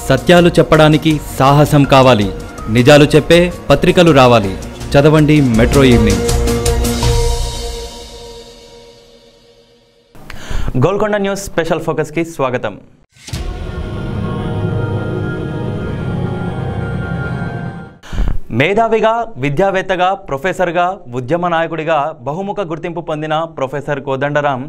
సత్యాలు చెప్పడానికి సాహసం కావాలి. నిజాలు చెప్పే పత్రికలు రావాలి. చదవండి metro evening. Golconda news special ఫోకస్కి స్వాగతం. మేధావిగా, విద్యావేత్తగా, ప్రొఫెసర్గా, ఉద్యమ నాయకుడిగా బహుముఖ గుర్తింపు పొందిన ప్రొఫెసర్ కోదండరాం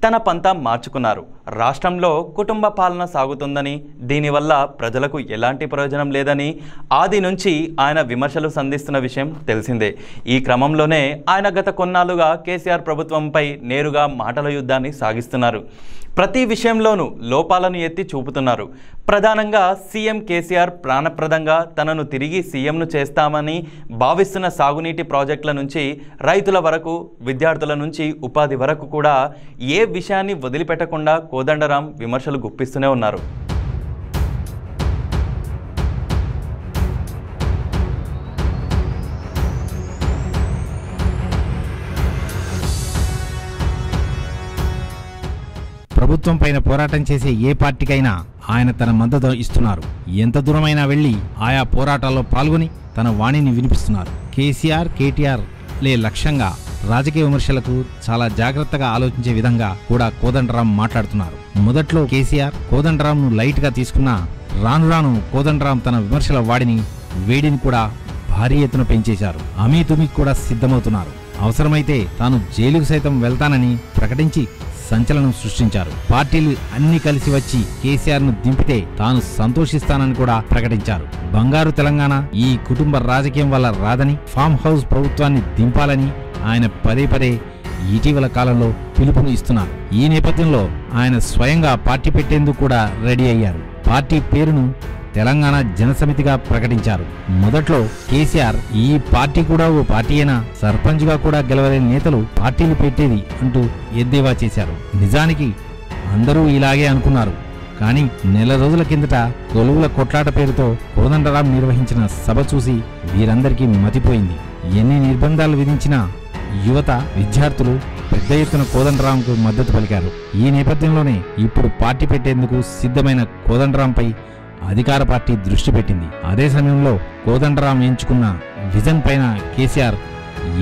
తన పంతా మార్చుకున్నారు. రాష్ట్రంలో కుటుంబ పాలన సాగుతుందని, దీనివల్ల ప్రజలకు ఎలాంటి ప్రయోజనం లేదని ఆది నుంచి ఆయన విమర్శలు సంధిస్తున్న విషయం తెలిసిందే. ఈ క్రమంలోనే ఆయన గత కొన్నాళ్లుగా కేసీఆర్ ప్రభుత్వంపై నేరుగా మాటల యుద్ధాన్ని సాగిస్తున్నారు. ప్రతి విషయంలోనూ లోపాలను ఎత్తి చూపుతున్నారు. ప్రధానంగా సీఎం కేసీఆర్ ప్రాణప్రదంగా తనను తిరిగి సీఎంను చేస్తామని భావిస్తున్న సాగునీటి ప్రాజెక్టుల నుంచి రైతుల వరకు, విద్యార్థుల నుంచి ఉపాధి వరకు కూడా ఏ విషయాన్ని వదిలిపెట్టకుండా కోదండరాం విమర్శలు గుప్పిస్తూనే ఉన్నారు. ప్రభుత్వం పైన పోరాటం చేసే ఏ పార్టీకైనా ఆయన తన మద్దతు ఇస్తున్నారు. ఎంత దూరమైనా వెళ్లి ఆయా పోరాటాల్లో పాల్గొని తన వాణిని వినిపిస్తున్నారు. కేసీఆర్, కేటీఆర్ లే లక్ష్యంగా రాజకీయ విమర్శలకు చాలా జాగ్రత్తగా ఆలోచించే విధంగా కూడా కోదండరాం మాట్లాడుతున్నారు. మొదట్లో కేసీఆర్ కోదండరాంను లైట్ గా తీసుకున్నా రాను రాను కోదండరాం తన విమర్శల వేడిని కూడా భారీ ఎత్తున పెంచేశారు. అమీతుమీకి కూడా సిద్ధమవుతున్నారు. అవసరమైతే తాను జైలుకు సైతం వెళ్తానని ప్రకటించి సంచలనం సృష్టించారు. పార్టీలు అన్ని కలిసి వచ్చి కేసీఆర్ ను దింపితే తాను సంతోషిస్తానని కూడా ప్రకటించారు. బంగారు తెలంగాణ ఈ కుటుంబ రాజకీయం వల్ల రాదని, ఫామ్ హౌస్ ప్రభుత్వాన్ని దింపాలని ఆయన పదే పదే ఇటీవల కాలంలో పిలుపును ఇస్తున్నారు. ఈ నేపథ్యంలో ఆయన స్వయంగా పార్టీ పెట్టేందుకు కూడా రెడీ అయ్యారు. పార్టీ పేరును తెలంగాణ జనసమితిగా ప్రకటించారు. మొదట్లో కేసీఆర్ ఈ పార్టీ కూడా ఓ పార్టీయేనా, సర్పంచ్గా కూడా గెలవలేని నేతలు పార్టీలు పెట్టేది అంటూ ఎద్దేవా చేశారు. నిజానికి అందరూ ఇలాగే అనుకున్నారు. కానీ నెల రోజుల కిందట కొలువుల కొట్లాట పేరుతో కోదండరాం నిర్వహించిన సభ చూసి వీరందరికీ మతిపోయింది. ఎన్ని నిర్బంధాలు విధించినా యువత, విద్యార్థులు పెద్ద ఎత్తున కోదండరాంకు మద్దతు పలికారు. ఈ నేపథ్యంలోనే ఇప్పుడు పార్టీ పెట్టేందుకు సిద్ధమైన కోదండరాంపై అధికార పార్టీ దృష్టి పెట్టింది. అదే సమయంలో కోదండరాం ఎంచుకున్న విజన్ పైన కేసీఆర్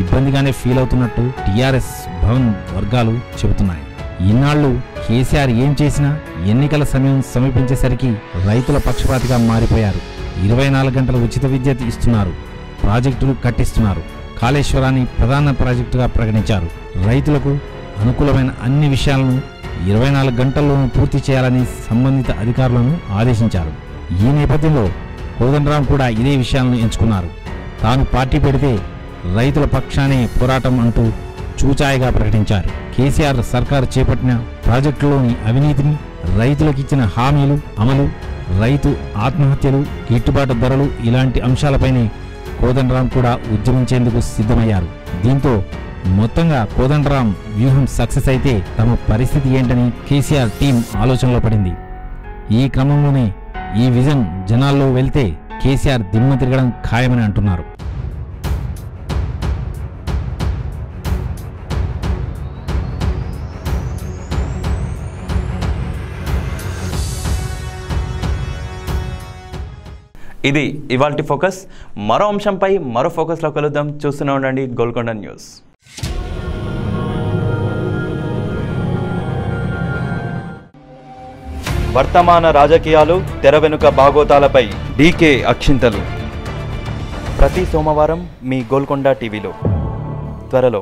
ఇబ్బందిగానే ఫీల్ అవుతున్నట్టు టీఆర్ఎస్ భవన్ వర్గాలు చెబుతున్నాయి. ఇన్నాళ్లు కేసీఆర్ ఏం చేసినా ఎన్నికల సమయం సమీపించేసరికి రైతుల పక్షపాతిగా మారిపోయారు. 24 గంటల ఉచిత విద్యుత్ ఇస్తున్నారు, ప్రాజెక్టులు కట్టిస్తున్నారు, కాళేశ్వరాన్ని ప్రధాన ప్రాజెక్టుగా ప్రకటించారు. రైతులకు అనుకూలమైన అన్ని విషయాలను 24 గంటల్లోనూ పూర్తి చేయాలని సంబంధిత అధికారులను ఆదేశించారు. ఈ నేపథ్యంలో కోదండరాం కూడా ఇదే విషయాలను ఎంచుకున్నారు. తాను పార్టీ పెడితే రైతుల పక్షానే పోరాటం అంటూ చూచాయిగా ప్రకటించారు. కేసీఆర్ సర్కారు చేపట్టిన ప్రాజెక్టులోని అవినీతిని, రైతులకిచ్చిన హామీలు అమలు, రైతు ఆత్మహత్యలు, గిట్టుబాటు ధరలు ఇలాంటి అంశాలపైనే కోదండరాం కూడా ఉద్యమించేందుకు సిద్ధమయ్యారు. దీంతో మొత్తంగా కోదండరాం వ్యూహం సక్సెస్ అయితే తమ పరిస్థితి ఏంటని కేసీఆర్ టీం ఆలోచనలో పడింది. ఈ క్రమంలోనే ఈ విజన్ జనాల్లో వెళ్తే కేసీఆర్ దిమ్మ తిరగడం ఖాయమని అంటున్నారు. ఇది ఇవాల్టి ఫోకస్. మరో అంశంపై మరో ఫోకస్లో కలుద్దాం. చూస్తూనే ఉండండి గోల్కొండ న్యూస్. వర్తమాన రాజకీయాలు, తెర వెనుక బాగోతాలపై డీకే అక్షింతలు. ప్రతి సోమవారం మీ గోల్కొండ టీవీలో. త్వరలో.